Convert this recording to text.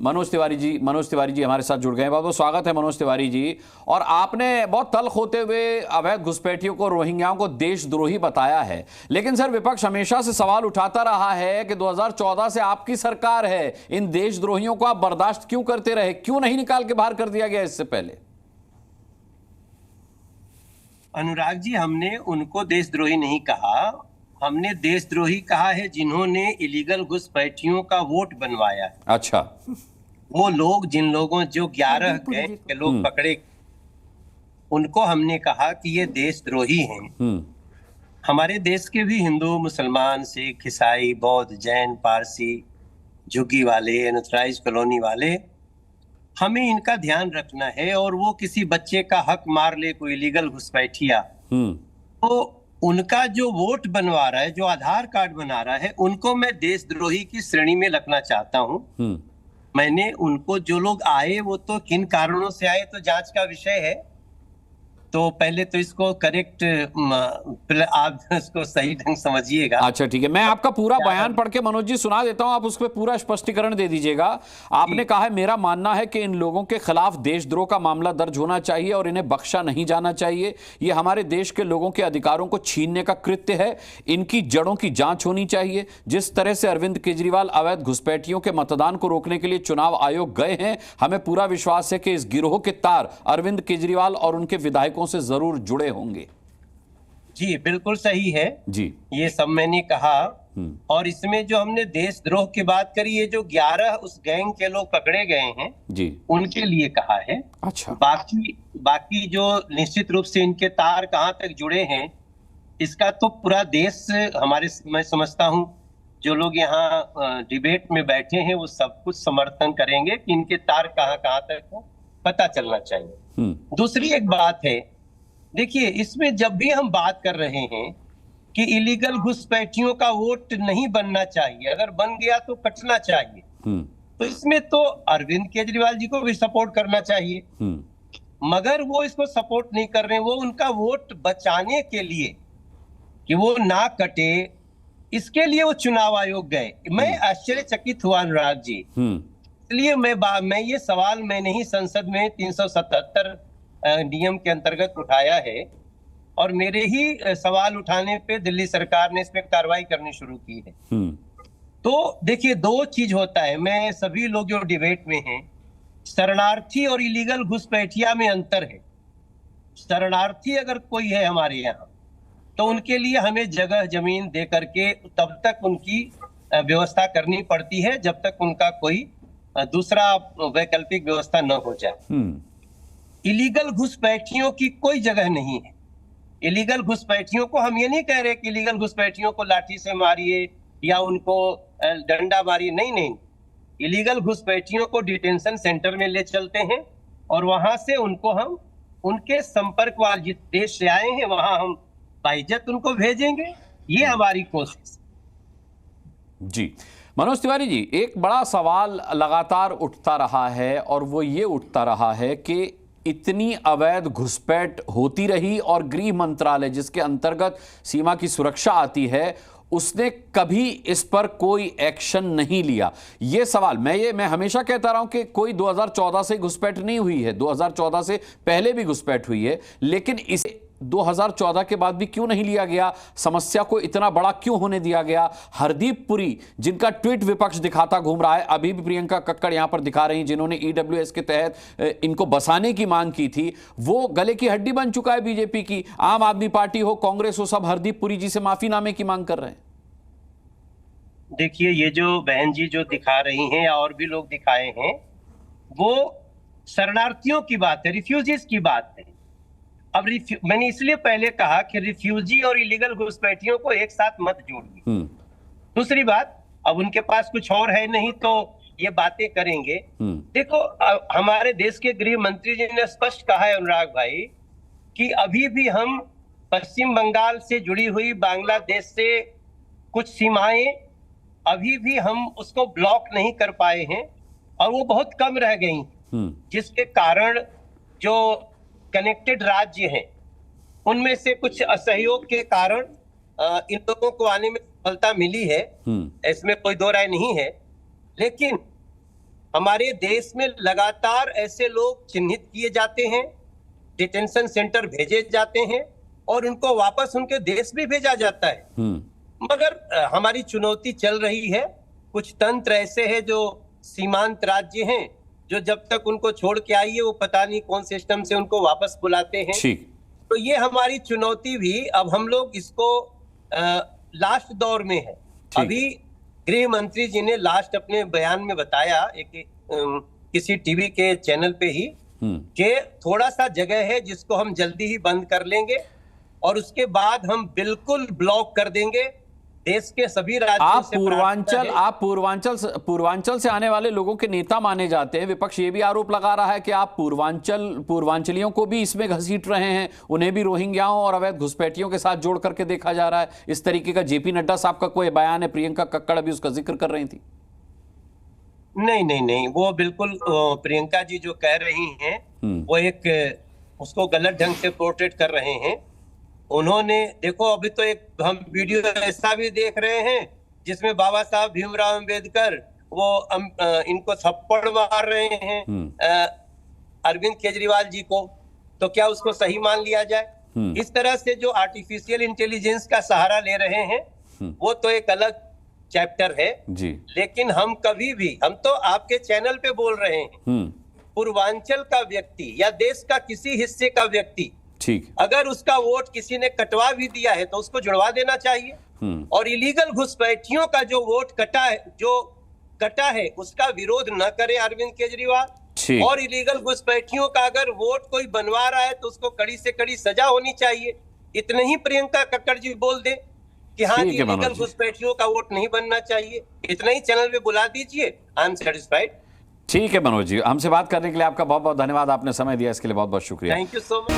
मनोज तिवारी जी हमारे साथ जुड़ गए हैं। बहुत बहुत स्वागत है मनोज तिवारी जी। और आपने बहुत तल्ख होते हुए अवैध घुसपैठियों को, रोहिंग्याओं को देशद्रोही बताया है, लेकिन सर विपक्ष हमेशा से सवाल उठाता रहा है कि 2014 से आपकी सरकार है, इन देशद्रोहियों को आप बर्दाश्त क्यों करते रहे, क्यों नहीं निकाल के बाहर कर दिया गया इससे पहले? अनुराग जी, हमने उनको देशद्रोही नहीं कहा, हमने देशद्रोही कहा है जिन्होंने इलीगल घुसपैठियों का वोट बनवाया है। अच्छा, वो लोग, जिन लोगों जो 11 गैंग के लोग पकड़े, उनको हमने कहा कि ये देशद्रोही हैं। हमारे देश के भी हिंदू, मुसलमान, सिख, ईसाई, बौद्ध, जैन, पारसी, झुग्गी वाले, अनथराइज कॉलोनी वाले, हमें इनका ध्यान रखना है। और वो किसी बच्चे का हक मार ले कोई इलीगल घुसपैठिया, तो उनका जो वोट बनवा रहा है, जो आधार कार्ड बना रहा है, उनको मैं देशद्रोही की श्रेणी में रखना चाहता हूं। मैंने उनको, जो लोग आए वो तो किन कारणों से आए तो जांच का विषय है। तो पहले तो इसको करेक्ट, आप इसको सही ढंग समझिएगा। अच्छा ठीक है, मैं आपका पूरा बयान पढ़ के मनोज जी सुना देता हूं, आप उस पर पूरा स्पष्टीकरण दे दीजिएगा। आपने कहा है, मेरा मानना है कि इन लोगों के खिलाफ देशद्रोह का मामला दर्ज होना चाहिए और इन्हें बख्शा नहीं जाना चाहिए। ये हमारे देश के लोगों के अधिकारों को छीनने का कृत्य है। इनकी जड़ों की जांच होनी चाहिए। जिस तरह से अरविंद केजरीवाल अवैध घुसपैठियों के मतदान को रोकने के लिए चुनाव आयोग गए हैं, हमें पूरा विश्वास है कि इस गिरोह के तार अरविंद केजरीवाल और उनके विधायकों से जरूर जुड़े होंगे। जी बिल्कुल सही है जी, ये सब मैंने कहा। और इसमें जो हमने देशद्रोह की बात करी, ये जो 11 उस गैंग के लोग पकड़े गए हैं जी, उनके लिए कहा है। अच्छा, बाकी जो निश्चित रूप से इनके तार कहां तक जुड़े हैं, इसका तो पूरा देश, मैं समझता हूं जो लोग यहाँ डिबेट में बैठे हैं वो सब कुछ समर्थन करेंगे कि इनके तार कहां कहां तक हो, पता चलना चाहिए। दूसरी एक बात है, देखिए, इसमें जब भी हम बात कर रहे हैं कि इलीगल घुसपैठियों का वोट नहीं बनना चाहिए, अगर बन गया तो कटना चाहिए, तो इसमें तो अरविंद केजरीवाल जी को भी सपोर्ट करना चाहिए। मगर वो इसको सपोर्ट नहीं कर रहे हैं। वो उनका वोट बचाने के लिए कि वो ना कटे, इसके लिए वो चुनाव आयोग गए। मैं आश्चर्यचकित हुआ अनुराग जी। इसलिए मैं ये सवाल मैंने ही संसद में 377 नियम के अंतर्गत उठाया है, और मेरे ही सवाल उठाने पे दिल्ली सरकार ने इस पे कार्रवाई करनी शुरू की है। तो देखिए, दो चीज होता है, मैं सभी लोग जो डिबेट में हैं, शरणार्थी और इलीगल घुसपैठिया में अंतर है। शरणार्थी अगर कोई है हमारे यहाँ, तो उनके लिए हमें जगह जमीन दे करके तब तक उनकी व्यवस्था करनी पड़ती है जब तक उनका कोई दूसरा वैकल्पिक व्यवस्था न हो जाए। इलीगल घुसपैठियों की कोई जगह नहीं है। इलीगल घुसपैठियों को हम ये नहीं कह रहे कि इलीगल घुसपैठियों को लाठी से मारिए या उनको डंडा मारिए, नहीं। इलीगल घुसपैठियों को डिटेंशन सेंटर में ले चलते हैं और वहां से उनको हम उनके संपर्क वाले जिस देश से आए हैं वहां हम बाइज्जत उनको भेजेंगे। ये हमारी कोशिश। जी मनोज तिवारी जी, एक बड़ा सवाल लगातार उठता रहा है और वो ये उठता रहा है कि इतनी अवैध घुसपैठ होती रही और गृह मंत्रालय, जिसके अंतर्गत सीमा की सुरक्षा आती है, उसने कभी इस पर कोई एक्शन नहीं लिया। यह सवाल मैं हमेशा कहता रहा हूं कि कोई 2014 से घुसपैठ नहीं हुई है, 2014 से पहले भी घुसपैठ हुई है, लेकिन इसे 2014 के बाद भी क्यों नहीं लिया गया? समस्या को इतना बड़ा क्यों होने दिया गया? हरदीप पुरी, जिनका ट्वीट विपक्ष दिखाता घूम रहा है, अभी भी प्रियंका कक्कड़ यहां पर दिखा रही हैं, जिन्होंने ईडब्ल्यूएस के तहत इनको बसाने की मांग की थी, वो गले की हड्डी बन चुका है बीजेपी की। आम आदमी पार्टी हो, कांग्रेस हो, सब हरदीप पुरी जी से माफीनामे की मांग कर रहे हैं। देखिए, ये जो बहन जी जो दिखा रही हैं या और भी लोग दिखाए हैं, वो शरणार्थियों की बात है, रिफ्यूजीज की बात है। अब मैंने इसलिए पहले कहा कि रिफ्यूजी और इलीगल घुसपैठियों को एक साथ मत जोड़िए। दूसरी बात, अब उनके पास कुछ और है नहीं तो ये बातें करेंगे। देखो, हमारे देश के गृह मंत्री जी ने स्पष्ट कहा है अनुराग भाई कि अभी भी हम पश्चिम बंगाल से जुड़ी हुई बांग्लादेश से कुछ सीमाएं अभी भी हम उसको ब्लॉक नहीं कर पाए हैं और वो बहुत कम रह गई, जिसके कारण जो कनेक्टेड राज्य हैं उनमें से कुछ असहयोग के कारण इन लोगों को आने में सफलता मिली है, इसमें कोई दो राय नहीं है। लेकिन हमारे देश में लगातार ऐसे लोग चिन्हित किए जाते हैं, डिटेंशन सेंटर भेजे जाते हैं और उनको वापस उनके देश भी भेजा जाता है। मगर हमारी चुनौती चल रही है। कुछ तंत्र ऐसे हैं जो सीमांत राज्य हैं, जो जब तक उनको छोड़ के आइए वो पता नहीं कौन सिस्टम से उनको वापस बुलाते हैं। तो ये हमारी चुनौती भी अब हम लोग इसको लास्ट दौर में है। अभी गृह मंत्री जी ने लास्ट अपने बयान में बताया एक किसी टीवी के चैनल पे ही कि थोड़ा सा जगह है जिसको हम जल्दी ही बंद कर लेंगे और उसके बाद हम बिल्कुल ब्लॉक कर देंगे देश के सभी राज्यों से। आप पूर्वांचल से आने वाले लोगों के नेता माने जाते हैं। विपक्ष ये भी आरोप लगा रहा है कि आप पूर्वांचलियों को भी इसमें घसीट रहे हैं, उन्हें भी रोहिंग्याओं और अवैध घुसपैठियों के साथ जोड़ करके देखा जा रहा है। इस तरीके का जेपी नड्डा साहब का कोई बयान है, प्रियंका कक्कड़ अभी उसका जिक्र कर रही थी। नहीं, वो बिल्कुल प्रियंका जी जो कह रही हैं वो एक उसको गलत ढंग से पोर्ट्रेट कर रहे हैं। उन्होंने देखो अभी तो एक हम वीडियो ऐसा भी देख रहे हैं जिसमें बाबा साहब भीमराव अंबेडकर वो इनको थप्पड़ मार रहे हैं अरविंद केजरीवाल जी को, तो क्या उसको सही मान लिया जाए? इस तरह से जो आर्टिफिशियल इंटेलिजेंस का सहारा ले रहे हैं वो तो एक अलग चैप्टर है जी। लेकिन हम कभी भी, हम तो आपके चैनल पे बोल रहे हैं, पूर्वांचल का व्यक्ति या देश का किसी हिस्से का व्यक्ति ठीक, अगर उसका वोट किसी ने कटवा भी दिया है तो उसको जुड़वा देना चाहिए। और इलीगल घुसपैठियों का जो वोट कटा है उसका विरोध न करे अरविंद केजरीवाल। और इलीगल घुसपैठियों का अगर वोट कोई बनवा रहा है तो उसको कड़ी से कड़ी सजा होनी चाहिए। इतने ही प्रियंका कक्कड़ जी बोल दे कि हाँ जी इलीगल घुसपैठियों का वोट नहीं बनना चाहिए, इतना ही चैनल पे बुला दीजिए। I am satisfied. ठीक है मनोज जी, हमसे बात करने के लिए आपका बहुत बहुत धन्यवाद। आपने समय दिया, इसके लिए बहुत बहुत शुक्रिया। Thank you so much.